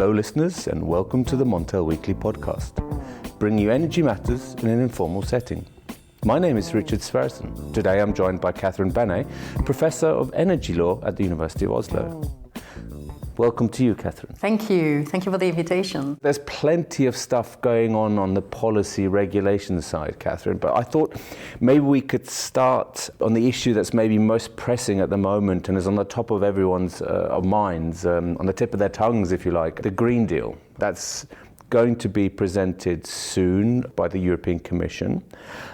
Hello listeners, and welcome to the Montel Weekly Podcast, bringing you energy matters in an informal setting. My name is Richard Sverrisson. Today I'm joined by Banet, Professor of Energy Law at the University of Oslo. Welcome to you, Catherine. Thank you. Thank you for the invitation. There's plenty of stuff going on the policy regulation side, Catherine, but I thought maybe we could start on the issue that's maybe most pressing at the moment and is on the top of everyone's minds, on the tip of their tongues, if you like, the Green Deal. That's going to be presented soon by the European Commission.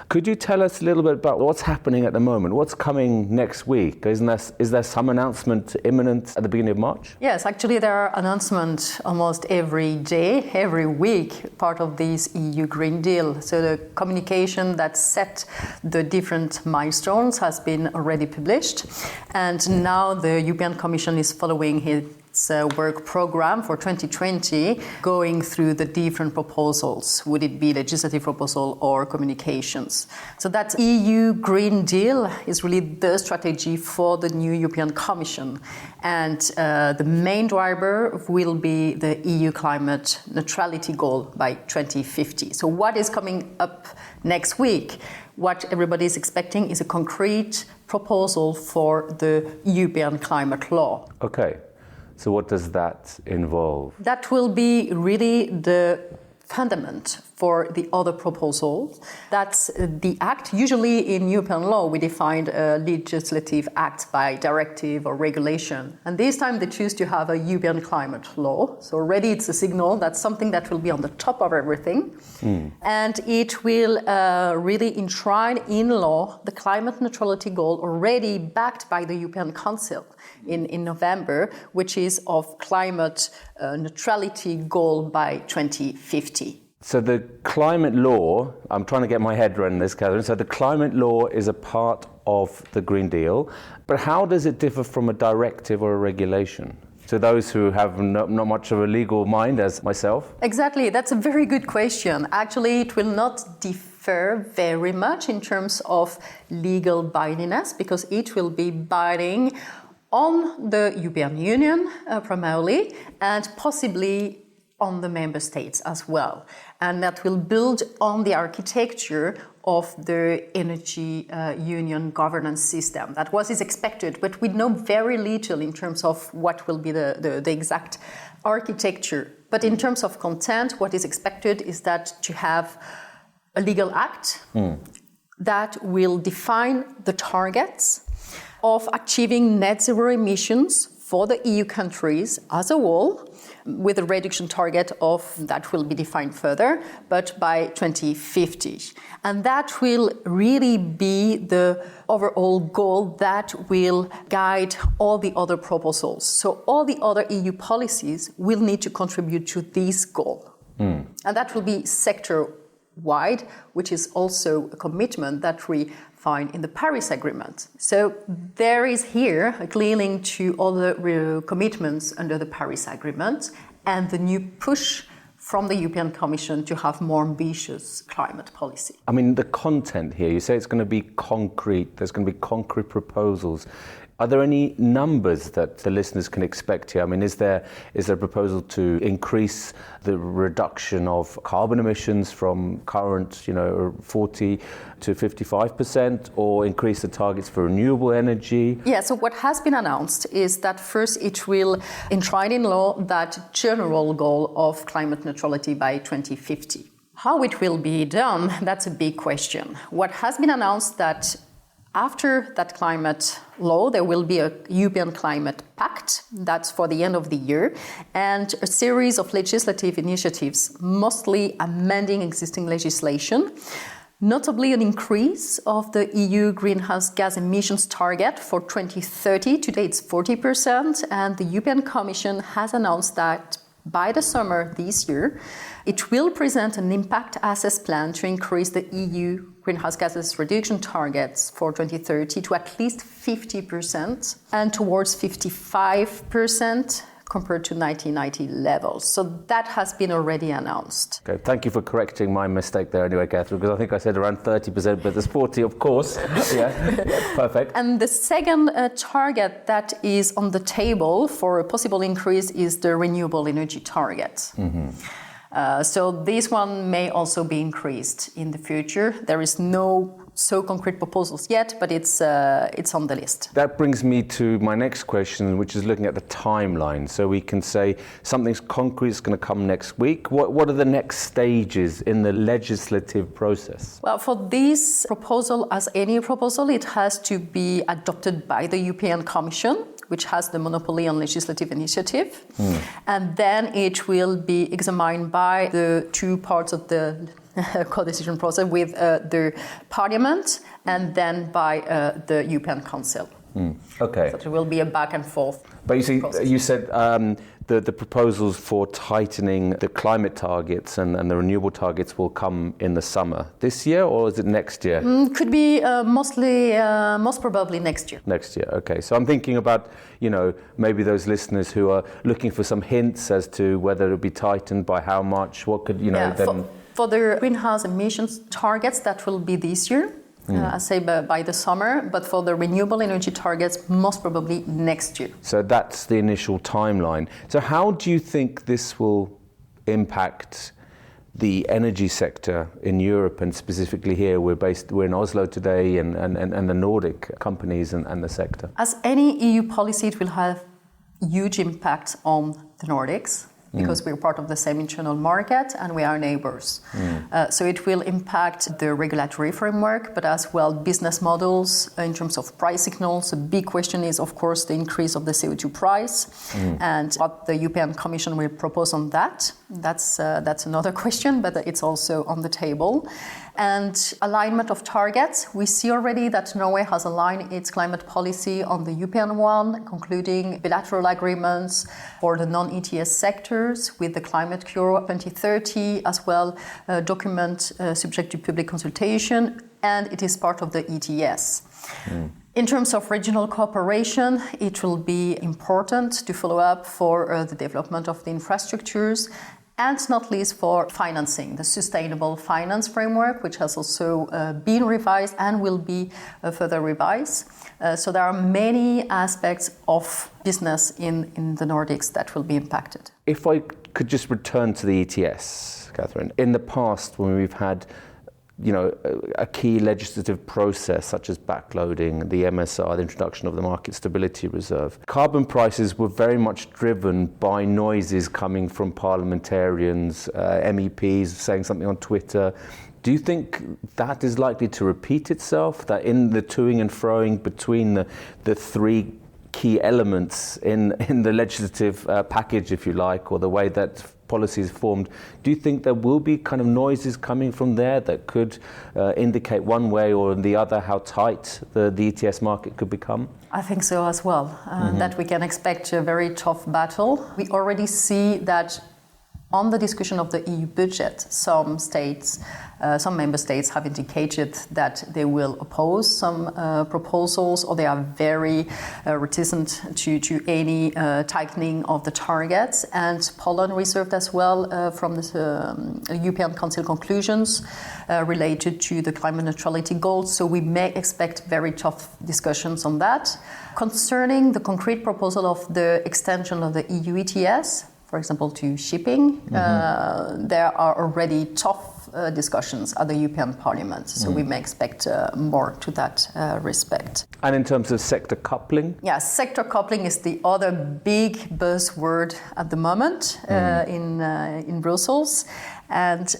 Could you tell us a little bit about what's happening at the moment? What's coming next week? Is there some announcement imminent at the beginning of March? Yes, actually there are announcements almost every day, every week, part of this EU Green Deal. So the communication that set the different milestones has been already published. And now the European Commission is following its work program for 2020, going through the different proposals. Would it be legislative proposal or communications? So that EU Green Deal is really the strategy for the new European Commission. And the main driver will be the EU climate neutrality goal by 2050. So what is coming up next week? What everybody is expecting is a concrete proposal for the European climate law. Okay. So what does that involve? That will be really the fundament for the other proposals. That's the act. Usually in European law, we define a legislative act by directive or regulation. And this time they choose to have a European climate law. So already it's a signal that's something that will be on the top of everything. And it will really enshrine in law the climate neutrality goal already backed by the European Council in November, which is of climate neutrality goal by 2050. So the climate law, I'm trying to get my head around this, Catherine. So the climate law is a part of the Green Deal, but how does it differ from a directive or a regulation? To those who have not much of a legal mind, as myself? Exactly, that's a very good question. Actually, it will not differ very much in terms of legal bindingness, because it will be binding on the European Union primarily, and possibly on the member states as well. And that will build on the architecture of the energy union governance system. That was expected, but we know very little in terms of what will be the exact architecture. But in terms of content, what is expected is that to have a legal act that will define the targets of achieving net zero emissions for the EU countries as a whole, with a reduction target of that will be defined further, but by 2050. And that will really be the overall goal that will guide all the other proposals. So all the other EU policies will need to contribute to this goal. And that will be sector-wide, which is also a commitment that we find in the Paris Agreement. So there is here a clear link to all the commitments under the Paris Agreement and the new push from the European Commission to have more ambitious climate policy. I mean, the content here, you say it's going to be concrete, there's going to be concrete proposals. Are there any numbers that the listeners can expect here? I mean, is there a proposal to increase the reduction of carbon emissions from current, 40 to 55%, or increase the targets for renewable energy? Yeah, so what has been announced is that first it will enshrine in law that general goal of climate neutrality by 2050. How it will be done, that's a big question. What has been announced that after that climate law, there will be a European Climate Pact, that's for the end of the year, and a series of legislative initiatives, mostly amending existing legislation, notably an increase of the EU greenhouse gas emissions target for 2030. Today it's 40%, and the European Commission has announced that by the summer this year, it will present an impact assess plan to increase the EU greenhouse gases reduction targets for 2030 to at least 50% and towards 55% compared to 1990 levels. So that has been already announced. Okay, thank you for correcting my mistake there anyway, Catherine, because I think I said around 30%, but there's 40, of course. Yeah, perfect. And the second target that is on the table for a possible increase is the renewable energy target. So this one may also be increased in the future. There is no so concrete proposals yet, but it's on the list. That brings me to my next question, which is looking at the timeline. So we can say something's concrete is going to come next week. What are the next stages in the legislative process? Well, for this proposal, as any proposal, it has to be adopted by the European Commission, which has the monopoly on legislative initiative. And then it will be examined by the two parts of the co-decision process with the Parliament and then by the European Council. Okay. So there will be a back and forth. But you see, process. you said the proposals for tightening the climate targets and the renewable targets will come in the summer this year, or is it next year? Could be most probably next year. Next year, okay. So I'm thinking about, maybe those listeners who are looking for some hints as to whether it'll be tightened by how much, what could, then... For the greenhouse emissions targets, that will be this year. I say by the summer, but for the renewable energy targets, most probably next year. So that's the initial timeline. So how do you think this will impact the energy sector in Europe, and specifically here? We're in Oslo today, and the Nordic companies and the sector. As any EU policy, it will have huge impact on the Nordics, because we're part of the same internal market and we are neighbors. So it will impact the regulatory framework, but as well business models in terms of price signals. A big question is, of course, the increase of the CO2 price and what the European Commission will propose on that. That's another question, but it's also on the table. And alignment of targets. We see already that Norway has aligned its climate policy on the European one, concluding bilateral agreements for the non-ETS sectors with the Climate Cure 2030, as well a document subject to public consultation, and it is part of the ETS. In terms of regional cooperation, it will be important to follow up for the development of the infrastructures, and not least for financing, the sustainable finance framework, which has also been revised and will be further revised. So there are many aspects of business in the Nordics that will be impacted. If I could just return to the ETS, Catherine. In the past, when we've had a key legislative process such as backloading, the MSR, the introduction of the Market Stability Reserve, carbon prices were very much driven by noises coming from parliamentarians, MEPs saying something on Twitter. Do you think that is likely to repeat itself, that in the toing and froing between the three key elements in the legislative package, if you like, or the way that policy is formed, do you think there will be kind of noises coming from there that could indicate one way or the other how tight the ETS market could become? I think so as well, that we can expect a very tough battle. We already see that on the discussion of the EU budget, some member states have indicated that they will oppose some proposals, or they are very reticent to any tightening of the targets. And Poland reserved as well from the European Council conclusions related to the climate neutrality goals. So we may expect very tough discussions on that. Concerning the concrete proposal of the extension of the EU ETS, for example, to shipping, there are already tough discussions at the European Parliament. So we may expect more to that respect. And in terms of sector coupling? Yeah, sector coupling is the other big buzzword at the moment in Brussels. And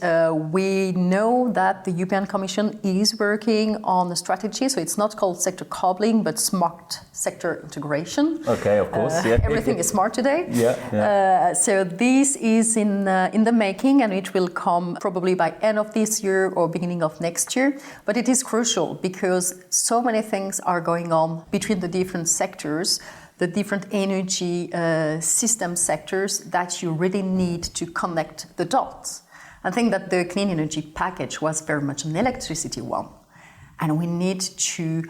we know that the European Commission is working on a strategy. So it's not called sector coupling, but smart sector integration. Okay, of course. Yeah. Everything is smart today. Yeah. So this is in the making, and it will come probably by end of this year or beginning of next year. But it is crucial because so many things are going on between the different sectors, the different energy system sectors, that you really need to connect the dots. I think that the clean energy package was very much an electricity one. And we need to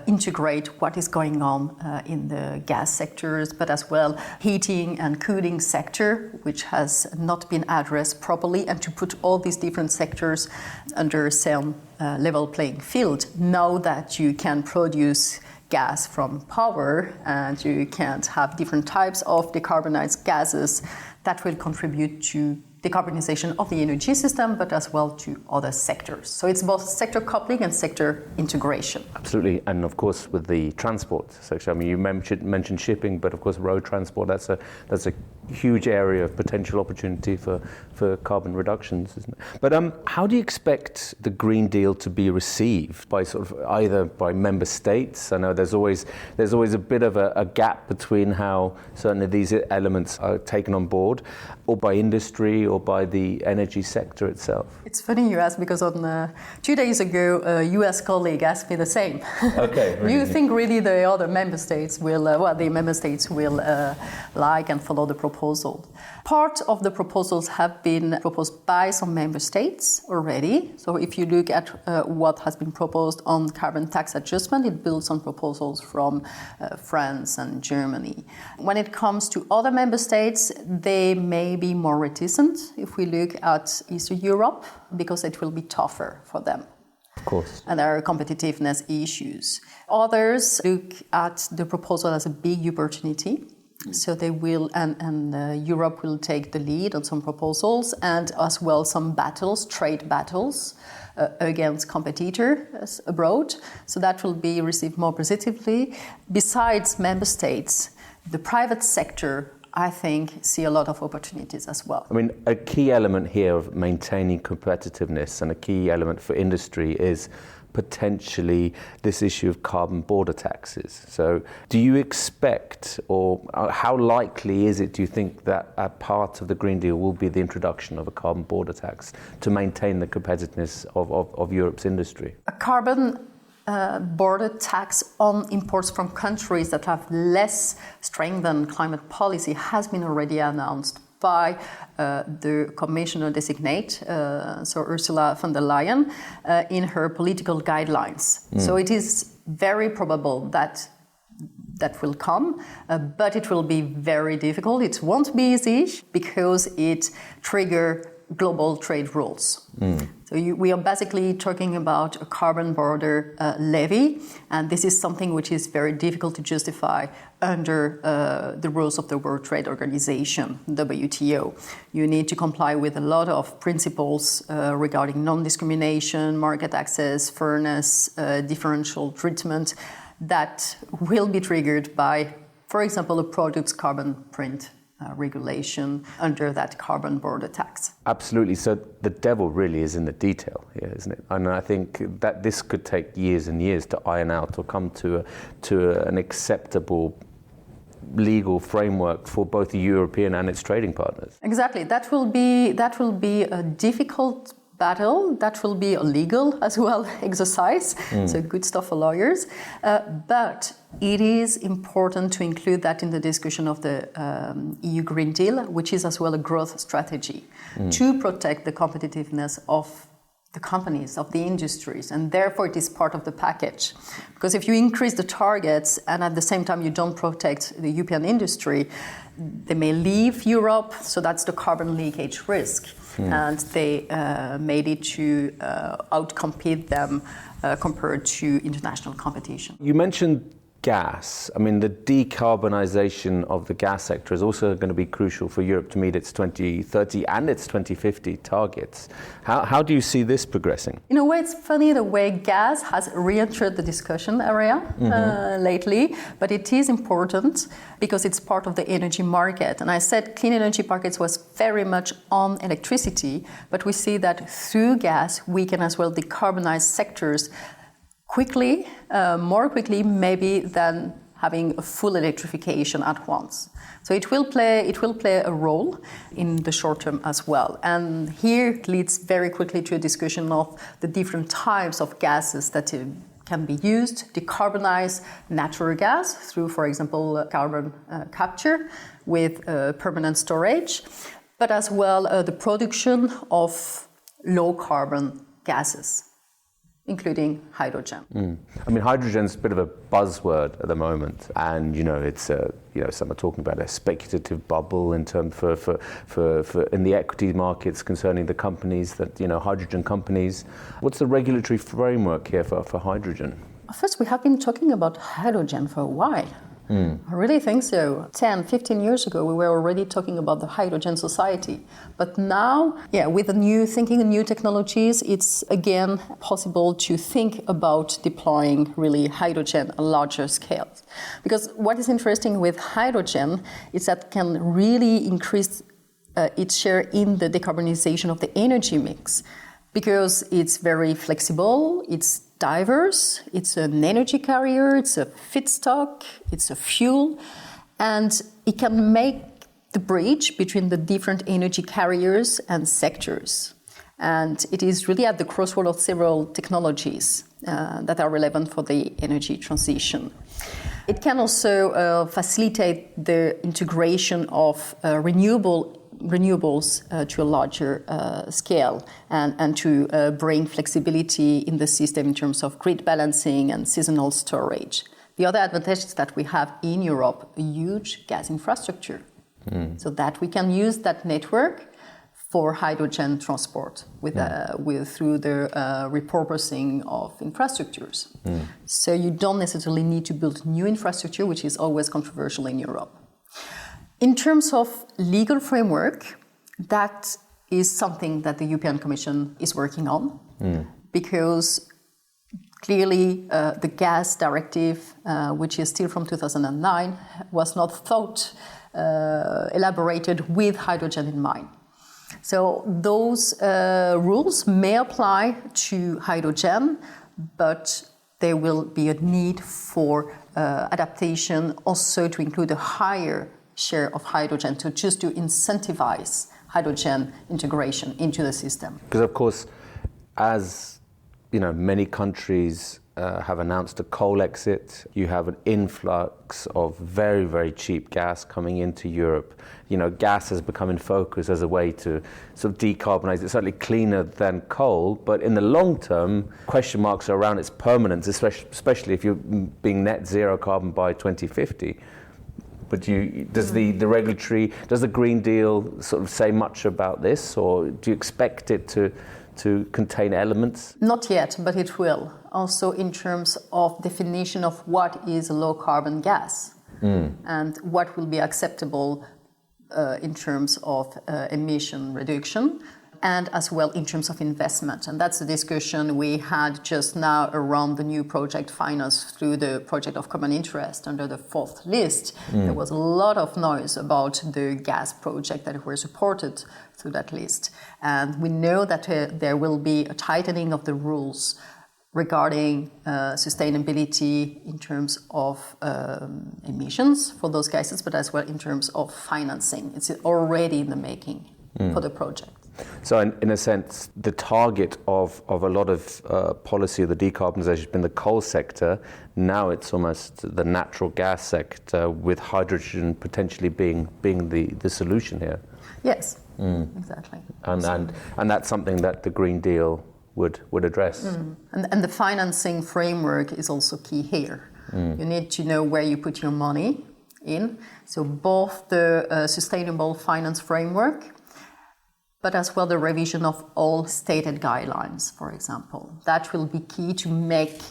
integrate what is going on in the gas sectors, but as well heating and cooling sector, which has not been addressed properly, and to put all these different sectors under same level playing field. Now that you can produce gas from power and you can't have different types of decarbonized gases, that will contribute to decarbonization of the energy system, but as well to other sectors. So it's both sector coupling and sector integration. Absolutely, and of course with the transport sector, I mean, you mentioned shipping, but of course road transport, that's a huge area of potential opportunity for carbon reductions, isn't it? But how do you expect the Green Deal to be received by sort of either by member states? I know there's always a bit of a gap between how certainly these elements are taken on board, or by industry, or by the energy sector itself. It's funny you ask, because on 2 days ago, a US colleague asked me the same. Okay. Do you think really the other member states will, like and follow the proposal? Part of the proposals have been proposed by some member states already. So if you look at what has been proposed on carbon tax adjustment, it builds on proposals from France and Germany. When it comes to other member states, they may be more reticent if we look at Eastern Europe, because it will be tougher for them. Of course. And there are competitiveness issues. Others look at the proposal as a big opportunity. So they will, and Europe will take the lead on some proposals, and as well some battles, trade battles against competitors abroad. So that will be received more positively. Besides member states, the private sector, I think, see a lot of opportunities as well. I mean, a key element here of maintaining competitiveness and a key element for industry is potentially this issue of carbon border taxes. So do you expect, or how likely is it, do you think, that a part of the Green Deal will be the introduction of a carbon border tax to maintain the competitiveness of Europe's industry? A carbon border tax on imports from countries that have less strengthened climate policy has been already announced by the Commissioner designate, so Ursula von der Leyen, in her political guidelines. So it is very probable that will come, but it will be very difficult. It won't be easy because it triggers global trade rules. So we are basically talking about a carbon border levy, and this is something which is very difficult to justify under the rules of the World Trade Organization, WTO. You need to comply with a lot of principles regarding non-discrimination, market access, fairness, differential treatment that will be triggered by, for example, a product's carbon print regulation under that carbon border tax. Absolutely. So the devil really is in the detail here, isn't it? And I think that this could take years and years to iron out or come to an acceptable legal framework for both the European and its trading partners. Exactly. That will be a difficult battle. That will be a legal as well exercise. So good stuff for lawyers. But it is important to include that in the discussion of the EU Green Deal, which is as well a growth strategy to protect the competitiveness of the companies, of the industries, and therefore it is part of the package. Because if you increase the targets and at the same time you don't protect the European industry, they may leave Europe, so that's the carbon leakage risk. And they made it to outcompete them compared to international competition. You mentioned gas. I mean, the decarbonisation of the gas sector is also going to be crucial for Europe to meet its 2030 and its 2050 targets. How do you see this progressing? In a way, it's funny the way gas has re-entered the discussion area lately, but it is important because it's part of the energy market. And I said clean energy markets was very much on electricity, but we see that through gas, we can as well decarbonize sectors quickly, more quickly maybe than having a full electrification at once. So it will play a role in the short term as well. And here it leads very quickly to a discussion of the different types of gases that can be used, decarbonize natural gas through, for example, carbon capture with permanent storage, but as well the production of low carbon gases. including hydrogen. I mean, hydrogen's a bit of a buzzword at the moment, and it's some are talking about a speculative bubble in terms for in the equity markets concerning the companies that hydrogen companies. What's the regulatory framework here for hydrogen? First, we have been talking about hydrogen for a while. I really think so. 10, 15 years ago, we were already talking about the hydrogen society. But now, with the new thinking and new technologies, it's again possible to think about deploying really hydrogen on larger scales. Because what is interesting with hydrogen is that it can really increase its share in the decarbonization of the energy mix. Because it's very flexible, it's diverse, it's an energy carrier, it's a feedstock, it's a fuel, and it can make the bridge between the different energy carriers and sectors. And it is really at the crossroad of several technologies that are relevant for the energy transition. It can also facilitate the integration of renewables to a larger scale and to bring flexibility in the system in terms of grid balancing and seasonal storage. The other advantage is that we have in Europe a huge gas infrastructure, so that we can use that network for hydrogen transport through the repurposing of infrastructures. So you don't necessarily need to build new infrastructure, which is always controversial in Europe. In terms of legal framework, that is something that the European Commission is working on, because clearly the gas directive, which is still from 2009, was not elaborated with hydrogen in mind. So those rules may apply to hydrogen, but there will be a need for adaptation also to include a higher share of hydrogen to incentivize hydrogen integration into the system. Because of course, as many countries have announced a coal exit, you have an influx of very, very cheap gas coming into Europe. Gas has become in focus as a way to sort of decarbonize. It's certainly cleaner than coal, but in the long term, question marks are around its permanence, especially if you're being net zero carbon by 2050. But does the Green Deal sort of say much about this, or do you expect it to contain elements? Not yet, but it will. Also in terms of definition of what is a low carbon gas and what will be acceptable in terms of emission reduction, and as well in terms of investment. And that's the discussion we had just now around the new project financed through the project of common interest under the fourth list. There was a lot of noise about the gas project that were supported through that list. And we know that there will be a tightening of the rules regarding sustainability in terms of emissions for those gases, but as well in terms of financing. It's already in the making for the project. So in a sense, the target of a lot of policy of the decarbonisation has been the coal sector. Now it's almost the natural gas sector, with hydrogen potentially being the solution here. Yes, exactly. And that's something that the Green Deal would address. And the financing framework is also key here. You need to know where you put your money in. So both the sustainable finance framework, but as well the revision of all stated guidelines, for example. That will be key to make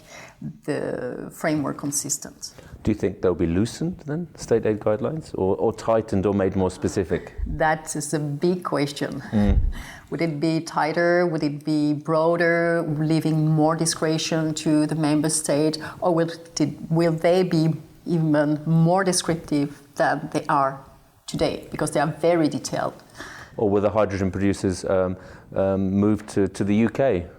the framework consistent. Do you think they'll be loosened then, state aid guidelines, or tightened or made more specific? That is a big question. Would it be tighter? Would it be broader, leaving more discretion to the member state? Or will they be even more descriptive than they are today? Because they are very detailed. Or will the hydrogen producers move to the UK?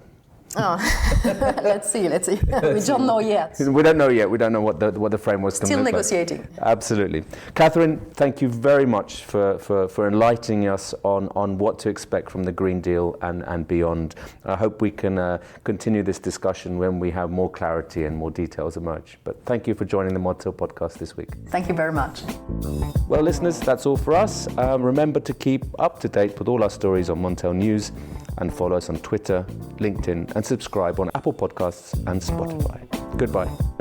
Oh, let's see. We don't know yet. We don't know yet. We don't know what the framework's going to look like. Still negotiating. Absolutely. Catherine, thank you very much for enlightening us on what to expect from the Green Deal and beyond. I hope we can continue this discussion when we have more clarity and more details emerge. But thank you for joining the Montel podcast this week. Thank you very much. Well, listeners, that's all for us. Remember to keep up to date with all our stories on Montel News. and follow us on Twitter, LinkedIn, and subscribe on Apple Podcasts and Spotify. Goodbye.